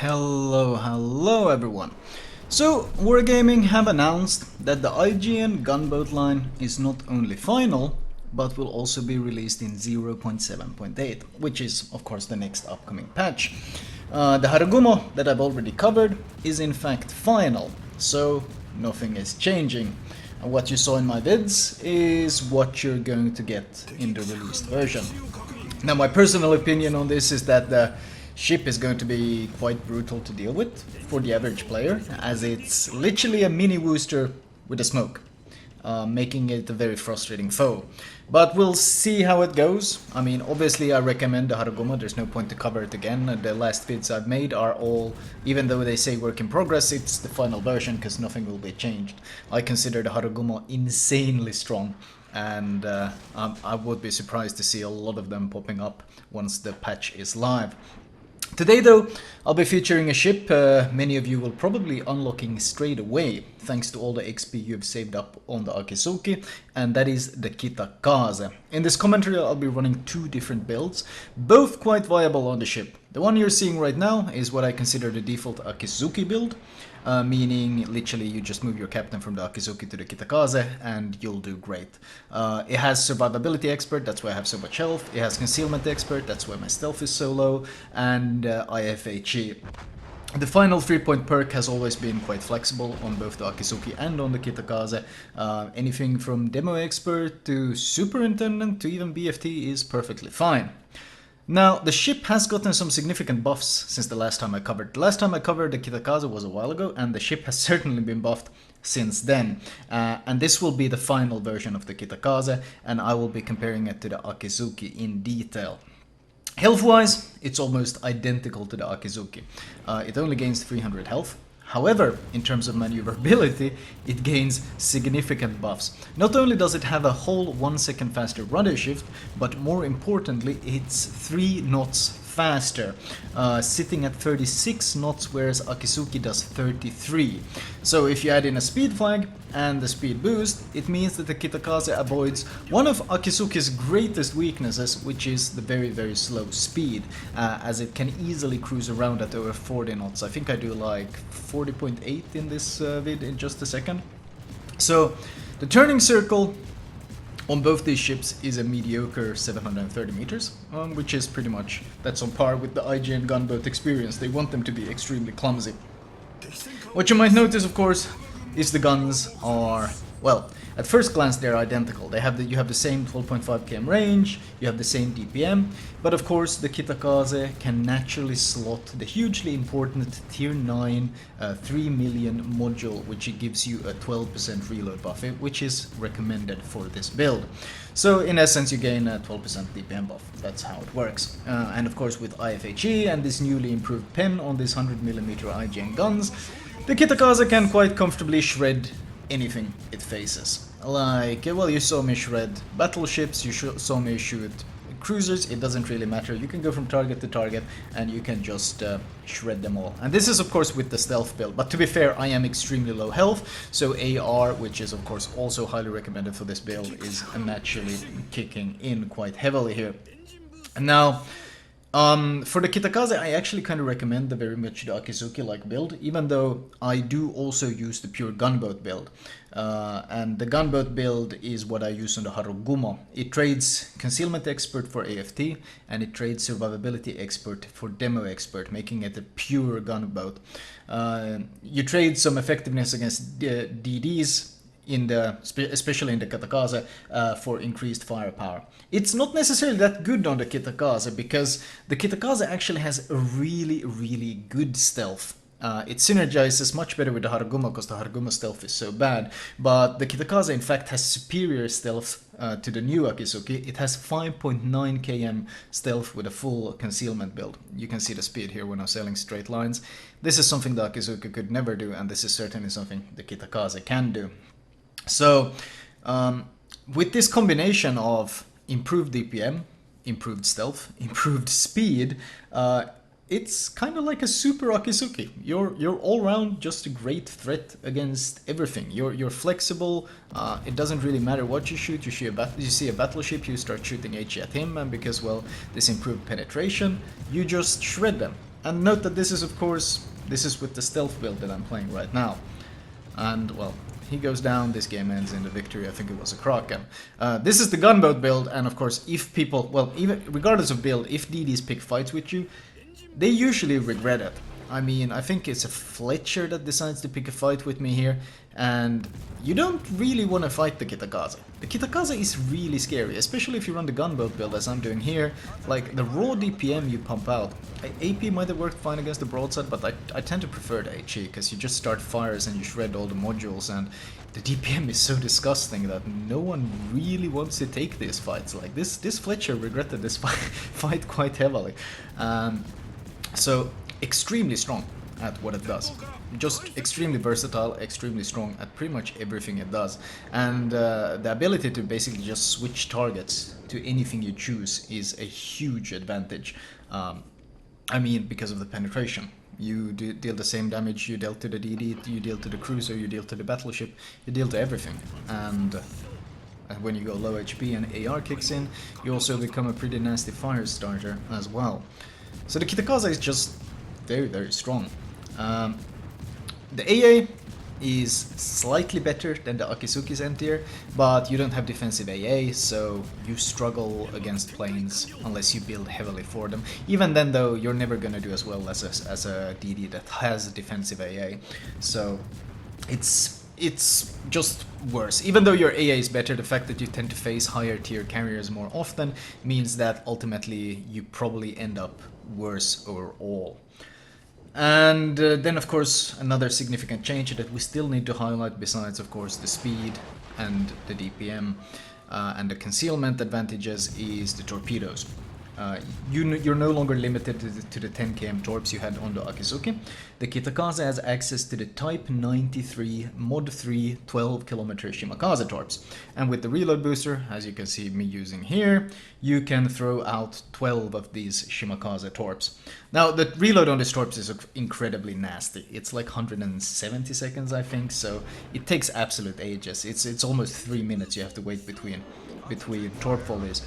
Hello everyone. So, Wargaming have announced that the IJN gunboat line is not only final, but will also be released in 0.7.8, which is of course the next upcoming patch. The Harugumo that I've already covered is in fact final, so nothing is changing. And what you saw in my vids is what you're going to get in the released version. Now my personal opinion on this is that the ship is going to be quite brutal to deal with for the average player, as it's literally a mini Wooster with a smoke, making it a very frustrating foe. But we'll see how it goes. I mean, obviously I recommend the Harugumo, there's no point to cover it again. The last vids I've made are all, even though they say work in progress, it's the final version because nothing will be changed. I consider the Harugumo insanely strong, and I would be surprised to see a lot of them popping up once the patch is live. Today though, I'll be featuring a ship many of you will probably unlocking straight away, thanks to all the XP you've saved up on the Akizuki, and that is the Kitakaze. In this commentary I'll be running two different builds, both quite viable on the ship. The one you're seeing right now is what I consider the default Akizuki build, meaning literally you just move your captain from the Akizuki to the Kitakaze and you'll do great. It has survivability expert, that's why I have so much health. It has concealment expert, that's why my stealth is so low, and IFHE. The final 3-point perk has always been quite flexible on both the Akizuki and on the Kitakaze. Anything from demo expert to superintendent to even BFT is perfectly fine. Now, the ship has gotten some significant buffs since the last time I covered. The last time I covered the Kitakaze was a while ago, and the ship has certainly been buffed since then. And this will be the final version of the Kitakaze, and I will be comparing it to the Akizuki in detail. Health-wise, it's almost identical to the Akizuki. It only gains 300 health. However, in terms of maneuverability, it gains significant buffs. Not only does it have a whole 1 second faster rudder shift, but more importantly, it's 3 knots faster, sitting at 36 knots, whereas Akizuki does 33. So if you add in a speed flag and the speed boost, it means that the Kitakaze avoids one of Akizuki's greatest weaknesses, which is the very slow speed, as it can easily cruise around at over 40 knots. I think I do like 40.8 in this vid in just a second. So the turning circle on both these ships is a mediocre 730 meters, which is pretty much, that's on par with the IJN gunboat experience. They want them to be extremely clumsy. What you might notice, of course, is the guns are, well, at first glance they're identical. You have the same 12.5 km range, you have the same DPM, but of course the Kitakaze can naturally slot the hugely important tier 9 3 million module, which gives you a 12% reload buff, which is recommended for this build. So in essence you gain a 12% DPM buff, that's how it works. And of course with IFHE and this newly improved pen on these 100mm IJN guns, the Kitakaze can quite comfortably shred anything it faces. Like, well, you saw me shred battleships, you saw me shoot cruisers, it doesn't really matter. You can go from target to target and you can just shred them all. And this is of course with the stealth build, but to be fair, I am extremely low health, so AR, which is of course also highly recommended for this build, is naturally kicking in quite heavily here. And now, for the Kitakaze, I actually kind of recommend the very much the Akizuki-like build, even though I do also use the pure gunboat build. And the gunboat build is what I use on the Harugumo. It trades concealment expert for AFT, and it trades survivability expert for demo expert, making it a pure gunboat. You trade some effectiveness against DDs, especially in the Kitakaze, for increased firepower. It's not necessarily that good on the Kitakaze, because the Kitakaze actually has a really good stealth. It synergizes much better with the Harugumo because the Harugumo stealth is so bad, but the Kitakaze in fact has superior stealth to the new Akizuki. It has 5.9 km stealth with a full concealment build. You can see the speed here when I'm sailing straight lines. This is something the Akizuki could never do, and this is certainly something the Kitakaze can do. So, with this combination of improved DPM, improved stealth, improved speed, it's kind of like a super Akizuki. You're all around just a great threat against everything. You're flexible. It doesn't really matter what you shoot. You see a battleship, you start shooting HE at him, and because, well, this improved penetration, you just shred them. And note that this is, of course, this is with the stealth build that I'm playing right now. And, well, he goes down, this game ends in the victory, I think it was a Kraken. This is the gunboat build, and of course, if people, well, even regardless of build, if DDs pick fights with you, they usually regret it. I mean, I think it's a Fletcher that decides to pick a fight with me here, and you don't really want to fight the Kitakaze. The Kitakaze is really scary, especially if you run the gunboat build as I'm doing here. Like, the raw DPM you pump out, AP might have worked fine against the broadside, but I tend to prefer the HE, because you just start fires and you shred all the modules, and the DPM is so disgusting that no one really wants to take these fights. Like, this Fletcher regretted this fight quite heavily. So, extremely strong at what it does. Just extremely versatile, extremely strong at pretty much everything it does. And the ability to basically just switch targets to anything you choose is a huge advantage. I mean, because of the penetration. You deal the same damage you dealt to the DD, you deal to the cruiser, you deal to the battleship, you deal to everything. And when you go low HP and AR kicks in, you also become a pretty nasty fire starter as well. So the Kitakaze is just very, very strong. The AA is slightly better than the Akizuki's end tier, but you don't have defensive AA, so you struggle against planes unless you build heavily for them. Even then, though, you're never gonna do as well as a DD that has a defensive AA. So it's just worse. Even though your AA is better, the fact that you tend to face higher tier carriers more often means that ultimately you probably end up worse overall. And then, of course, another significant change that we still need to highlight, besides, of course, the speed and the DPM and the concealment advantages, is the torpedoes. You're no longer limited to the 10 km torps you had on the Akizuki. The Kitakaze has access to the Type 93 Mod 3 12 km Shimakaze torps. And with the reload booster, as you can see me using here, you can throw out 12 of these Shimakaze torps. Now, the reload on these torps is incredibly nasty. It's like 170 seconds, I think, so it takes absolute ages. It's almost 3 minutes you have to wait between torp volleys.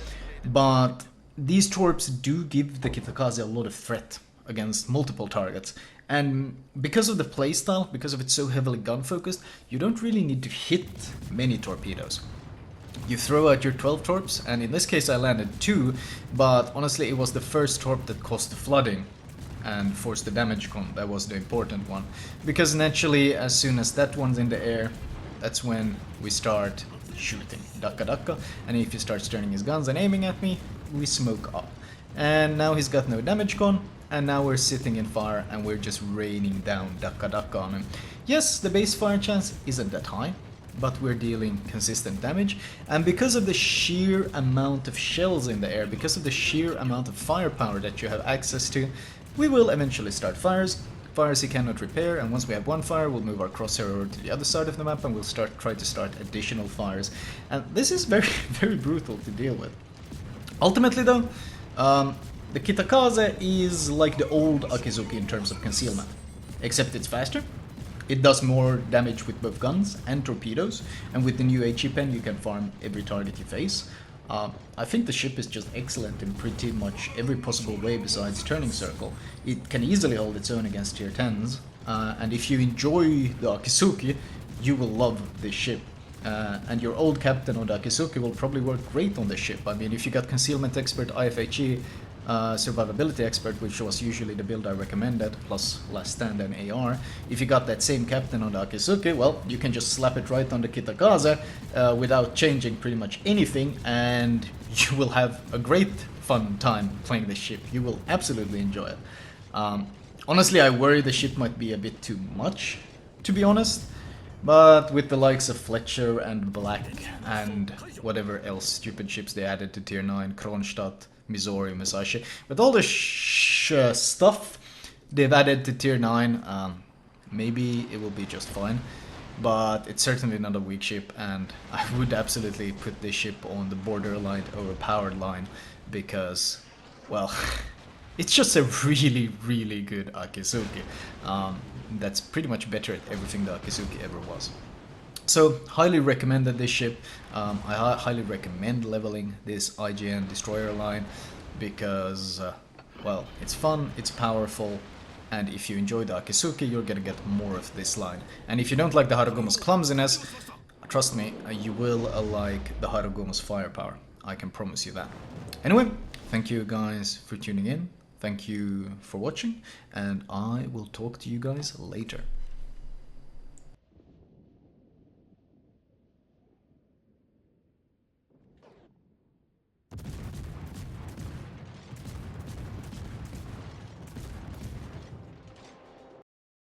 But these torps do give the Kitakaze a lot of threat against multiple targets, and because of the playstyle, because of it's so heavily gun focused, you don't really need to hit many torpedoes. You throw out your 12 torps, and in this case I landed 2, but honestly it was the first torp that caused the flooding and forced the damage con. That was the important one, because naturally as soon as that one's in the air, that's when we start shooting, dakka dakka, and if he starts turning his guns and aiming at me, we smoke up. And now he's got no damage con, and now we're sitting in fire and we're just raining down dakka dakka on him. Yes, the base fire chance isn't that high, but we're dealing consistent damage, and because of the sheer amount of shells in the air, because of the sheer amount of firepower that you have access to, we will eventually start fires. Fires he cannot repair, and once we have one fire, we'll move our crosshair over to the other side of the map and we'll try to start additional fires. And this is very, very brutal to deal with. Ultimately though, the Kitakaze is like the old Akizuki in terms of concealment, except it's faster. It does more damage with both guns and torpedoes, and with the new HE pen you can farm every target you face. I think the ship is just excellent in pretty much every possible way besides turning circle. It can easily hold its own against tier 10s, and if you enjoy the Akizuki, you will love this ship. And your old captain on the Akizuki will probably work great on this ship. I mean, if you got Concealment Expert, IFHE, Survivability Expert, which was usually the build I recommended, plus Last Stand and AR, if you got that same captain on the Akizuki, well, you can just slap it right on the Kitakaze without changing pretty much anything, and you will have a great fun time playing this ship. You will absolutely enjoy it. Honestly, I worry the ship might be a bit too much, to be honest. But with the likes of Fletcher and Black and whatever else stupid ships they added to tier 9, Kronstadt, Missouri, Musashi, with all the stuff they've added to tier 9, maybe it will be just fine. But it's certainly not a weak ship, and I would absolutely put this ship on the borderline overpowered line, because, well, it's just a really, really good Akizuki. That's pretty much better at everything the Akizuki ever was. So, highly recommended this ship. I highly recommend leveling this IJN destroyer line, because well, it's fun, it's powerful, and if you enjoy the Akizuki, you're gonna get more of this line. And if you don't like the Harugumo's clumsiness, trust me, you will like the Harugumo's firepower. I can promise you that. Anyway, thank you guys for tuning in. Thank you for watching, and I will talk to you guys later.